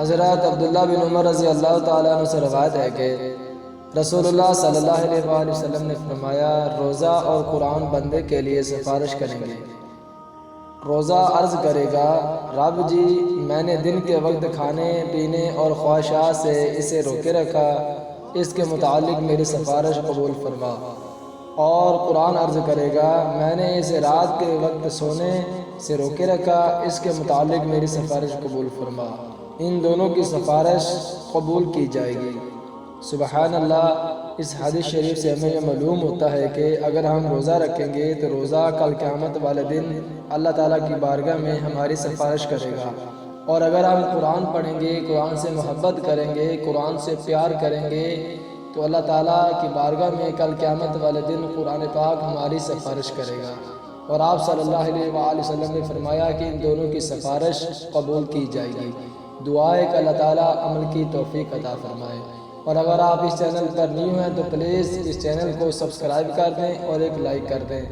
حضرت عبداللہ بن عمر رضی اللہ تعالیٰ عنہ سے روایت ہے کہ رسول اللہ صلی اللہ علیہ وآلہ وسلم نے فرمایا، روزہ اور قرآن بندے کے لیے سفارش کریں گے۔ روزہ عرض کرے گا، رب جی میں نے دن کے وقت کھانے پینے اور خواہشات سے اسے روکے رکھا، اس کے متعلق میری سفارش قبول فرما۔ اور قرآن عرض کرے گا، میں نے اسے رات کے وقت سونے سے روکے رکھا، اس کے متعلق میری سفارش قبول فرما۔ ان دونوں کی سفارش قبول کی جائے گی۔ سبحان اللہ۔ اس حدیث شریف سے ہمیں یہ معلوم ہوتا ہے کہ اگر ہم روزہ رکھیں گے تو روزہ کل قیامت والے دن اللہ تعالیٰ کی بارگاہ میں ہماری سفارش کرے گا، اور اگر ہم قرآن پڑھیں گے، قرآن سے محبت کریں گے، قرآن سے پیار کریں گے تو اللہ تعالیٰ کی بارگاہ میں کل قیامت والے دن قرآن پاک ہماری سفارش کرے گا۔ اور آپ صلی اللہ علیہ وآلہ وسلم نے فرمایا کہ ان دونوں کی سفارش قبول کی جائے گی۔ دعا ہے کہ اللہ تعالیٰ عمل کی توفیق عطا فرمائے۔ اور اگر آپ اس چینل پر نیو ہیں تو پلیز اس چینل کو سبسکرائب کر دیں اور ایک لائک کر دیں۔